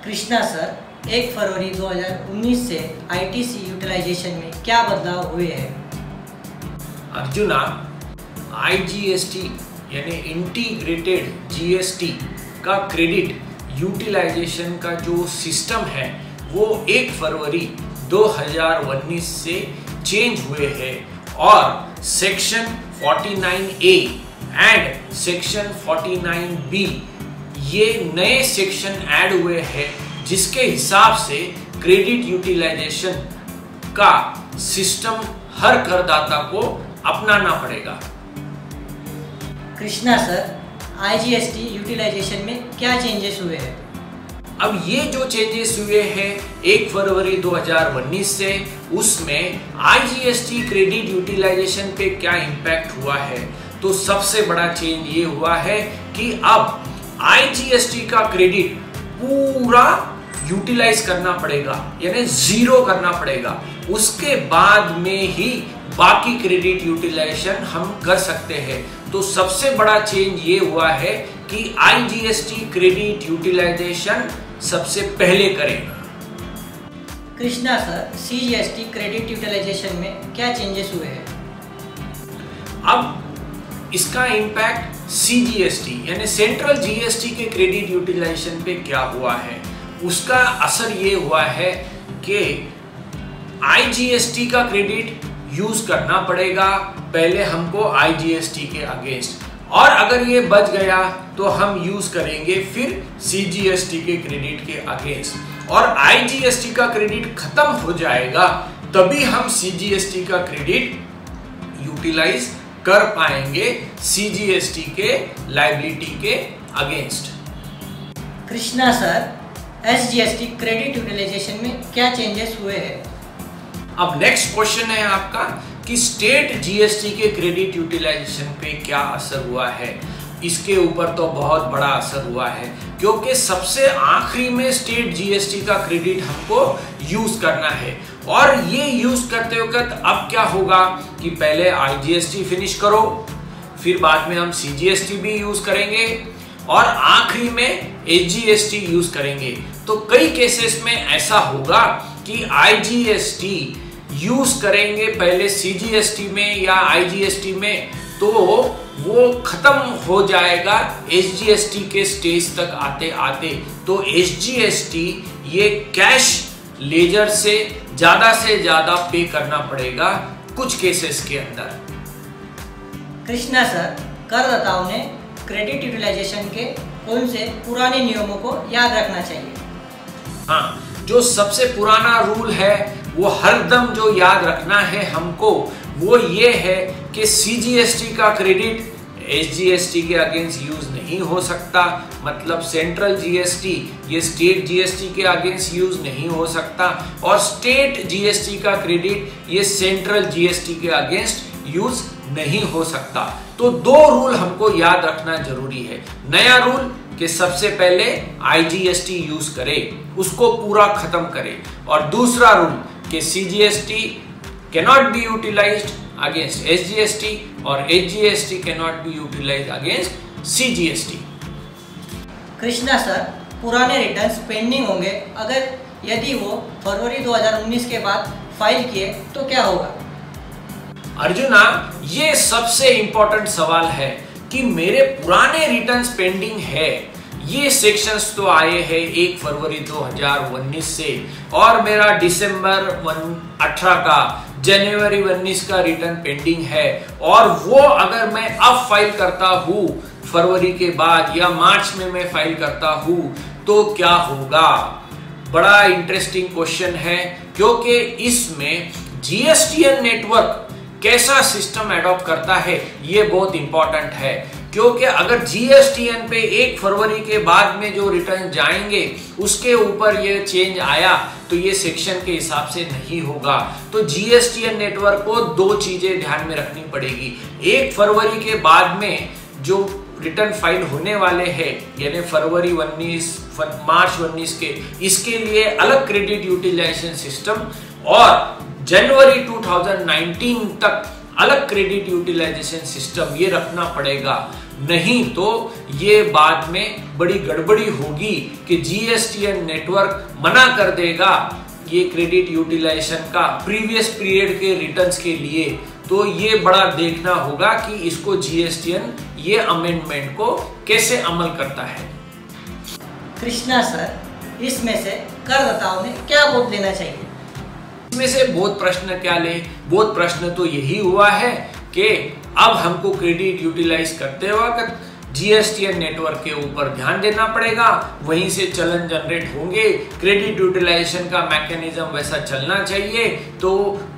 Krishna sir, 1 फरवरी 2019 से ITC utilisation में क्या बदलाव हुए हैं? अर्जुना, आईजीएसटी यानी इंटीग्रेटेड जीएसटी का क्रेडिट यूटिलाइजेशन का जो सिस्टम है वो 1 फरवरी 2019 से चेंज हुए हैं और section 49A and section 49B ये नए सेक्शन ऐड हुए हैं जिसके हिसाब से क्रेडिट यूटिलाइजेशन का सिस्टम हर करदाता को अपनाना पड़ेगा। कृष्णा सर, आईजीएसटी यूटिलाइजेशन में क्या चेंजेस हुए हैं? अब ये जो चेंजेस हुए हैं 1 फरवरी 2019 से, उसमें आईजीएसटी क्रेडिट यूटिलाइजेशन पे क्या इम्पैक्ट हुआ है, तो सबसे बड़ा चेंज ये हुआ है कि अब आईजीएसटी का क्रेडिट पूरा यूटिलाइज करना पड़ेगा, यानी जीरो करना पड़ेगा। उसके बाद में ही बाकी क्रेडिट यूटिलाइजेशन हम कर सकते हैं। तो सबसे बड़ा चेंज ये हुआ है कि आईजीएसटी क्रेडिट यूटिलाइजेशन सबसे पहले करें। Krishna sir, CGST credit utilization में क्या चेंजेस हुए हैं? अब इसका इम्पैक्ट सीजीएसटी यानी सेंट्रल जीएसटी के क्रेडिट यूटिलाइजेशन पे क्या हुआ है, उसका असर ये हुआ है कि आईजीएसटी का क्रेडिट यूज करना पड़ेगा पहले हमको आईजीएसटी के अगेंस्ट, और अगर ये बच गया तो हम यूज करेंगे फिर सीजीएसटी के क्रेडिट के अगेंस्ट, और आईजीएसटी का क्रेडिट खत्म हो जाएगा तभी हम सीजीएसटी का क्रेडिट यूटिलाइज कर पाएंगे सीजीएसटी के लायबिलिटी के against. Krishna sir, SGST credit utilization में क्या चेंजेस हुए हैं? अब नेक्स्ट क्वेश्चन है आपका कि स्टेट जीएसटी के क्रेडिट यूटिलाइजेशन पे क्या असर हुआ है। इसके ऊपर तो बहुत बड़ा असर हुआ है क्योंकि सबसे आखिरी में स्टेट जीएसटी का क्रेडिट हमको यूज करना है, और ये यूज करते वक्त अब क्या होगा कि पहले आईजीएसटी फिनिश करो, फिर बाद में हम सीजीएसटी भी यूज करेंगे और आखिरी में एसजीएसटी यूज करेंगे। तो कई केसेस में ऐसा होगा कि आईजीएसटी यूज करेंगे पहले सीजीएसटी में या आईजीएसटी में, तो वो खत्म हो जाएगा एसजीएसटी के स्टेज तक आते आते। तो एसजीएसटी ये कैश लेजर से ज्यादा पे करना पड़ेगा कुछ केसेस के अंदर। कृष्णा सर, करदाताओं ने क्रेडिट यूटिलाइजेशन के कौन से पुराने नियमों को याद रखना चाहिए? हाँ, जो सबसे पुराना रूल है वो हरदम जो याद रखना है हमको, वो ये है कि सीजीएसटी का क्रेडिट एसजीएसटी के अगेंस्ट यूज नहीं हो सकता, मतलब सेंट्रल जीएसटी ये स्टेट जीएसटी के अगेंस्ट यूज नहीं हो सकता, और स्टेट जीएसटी का क्रेडिट ये सेंट्रल जीएसटी के अगेंस्ट यूज नहीं हो सकता। तो दो रूल हमको याद रखना जरूरी है। नया रूल कि सबसे पहले आईजीएसटी यूज करे, उसको पूरा खत्म करे, और दूसरा रूल कि CGST cannot be utilized against SGST और SGST cannot be utilized against CGST. Krishna sir, पुराने रिटर्न्स पेंडिंग होंगे अगर यदि वो फरवरी 2019 के बाद फाइल किए तो क्या होगा? अर्जुना, ये सबसे इंपॉर्टेंट सवाल है कि मेरे पुराने रिटर्न्स पेंडिंग है। ये सेक्शंस तो आए हैं 1 फरवरी 2019 से, और मेरा दिसंबर 18 का, जनवरी 19 का रिटर्न पेंडिंग है, और वो अगर मैं अब फाइल करता हूँ फरवरी के बाद या मार्च में मैं फाइल करता हूँ तो क्या होगा? बड़ा इंटरेस्टिंग क्वेश्चन है, क्योंकि इसमें जीएसटीएन नेटवर्क कैसा सिस्टम एडॉप्ट करता है ये बहुत इंपॉर्टेंट है। क्योंकि अगर जीएसटीएन पे 1 फरवरी के बाद में जो रिटर्न जाएंगे उसके ऊपर ये चेंज आया तो ये सेक्शन के हिसाब से नहीं होगा। तो जीएसटीएन नेटवर्क को 2 चीजें ध्यान में रखनी पड़ेगी। 1 फरवरी के बाद में जो रिटर्न फाइल होने वाले हैं यानी फरवरी 19 मार्च 19 के, इसके लिए अलग क्रेडिट यूटिलाइजेशन सिस्टम और जनवरी 2019 तक अलग क्रेडिट यूटिलाइजेशन सिस्टम ये रखना पड़ेगा। नहीं तो ये बाद में बड़ी गड़बड़ी होगी कि जीएसटीएन नेटवर्क मना कर देगा ये क्रेडिट यूटिलाइजेशन का प्रीवियस पीरियड के रिटर्न्स के लिए। तो ये बड़ा देखना होगा कि इसको जीएसटीएन ये अमेंडमेंट को कैसे अमल करता है। कृष्णा सर, इसमें से करदाताओं ने क्या बोध लेना चाहिए? इसमें से बोध प्रश्न क्या ले? बोध प्रश्न तो यही हुआ है कि अब हमको क्रेडिट यूटिलाइज करते वक्त जीएसटीएन नेटवर्क के ऊपर ध्यान देना पड़ेगा, वहीं से चलन जनरेट होंगे, क्रेडिट यूटिलाइजेशन का मैकेनिज्म वैसा चलना चाहिए। तो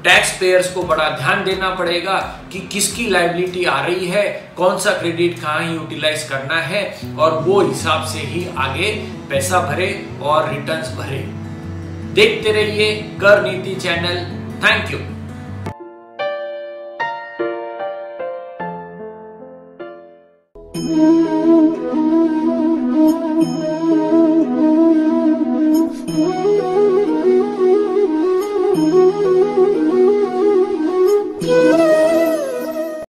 टैक्स पेयर्स को बड़ा ध्यान देना पड़ेगा कि किसकी लायबिलिटी आ रही है, कौन सा क्रेडिट कहाँ यूटिलाइज करना है, और वो हिसाब से ही आगे पैसा भरे और रिटर्न्स भरे। देखते रहिए कर नीति channel. Thank you. Thank you.